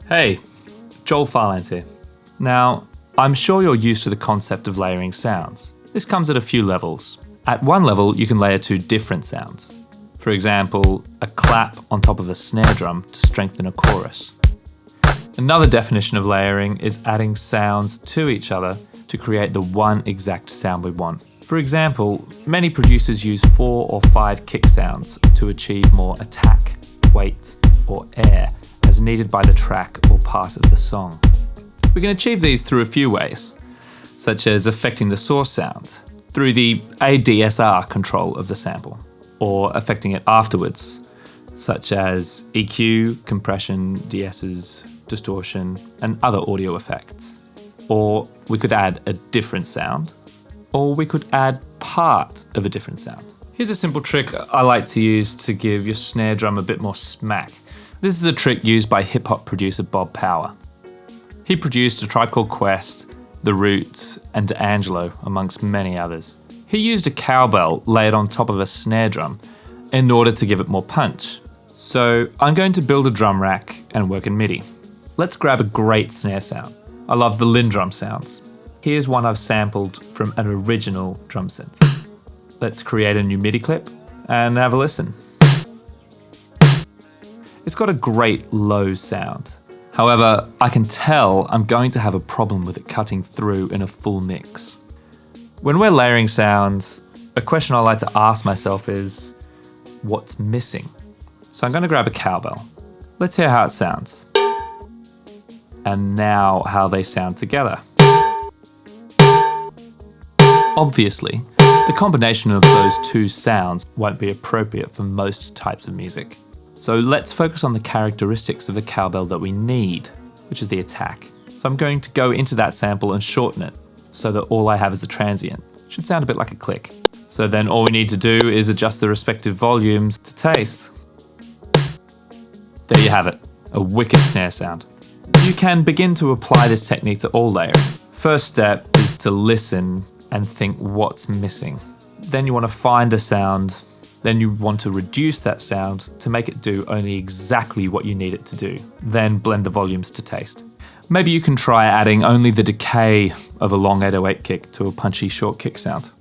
Hey, Joel Farland here. Now, I'm sure you're used to the concept of layering sounds. This comes at a few levels. At one level, you can layer two different sounds. For example, a clap on top of a snare drum to strengthen a chorus. Another definition of layering is adding sounds to each other to create the one exact sound we want. For example, many producers use 4 or 5 kick sounds to achieve more attack, weight, or air as needed by the track or part of the song. We can achieve these through a few ways, such as affecting the source sound through the ADSR control of the sample, or affecting it afterwards, such as EQ, compression, de-esses, distortion, and other audio effects. Or we could add a different sound, or we could add part of a different sound. Here's a simple trick I like to use to give your snare drum a bit more smack. This is a trick used by hip-hop producer Bob Power. He produced A Tribe Called Quest, The Roots, and D'Angelo, amongst many others. He used a cowbell layered on top of a snare drum in order to give it more punch. So I'm going to build a drum rack and work in MIDI. Let's grab a great snare sound. I love the Lindrum sounds. Here's one I've sampled from an original drum synth. Let's create a new MIDI clip and have a listen. It's got a great low sound. However, I can tell I'm going to have a problem with it cutting through in a full mix. When we're layering sounds, a question I like to ask myself is, what's missing? So I'm going to grab a cowbell. Let's hear how it sounds. And now how they sound together. Obviously, the combination of those two sounds won't be appropriate for most types of music. So let's focus on the characteristics of the cowbell that we need, which is the attack. So I'm going to go into that sample and shorten it so that all I have is a transient. It should sound a bit like a click. So then all we need to do is adjust the respective volumes to taste. There you have it, a wicked snare sound. You can begin to apply this technique to all layering. First step is to listen and think what's missing. Then you want to find a sound. Then you want to reduce that sound to make it do only exactly what you need it to do. Then blend the volumes to taste. Maybe you can try adding only the decay of a long 808 kick to a punchy short kick sound.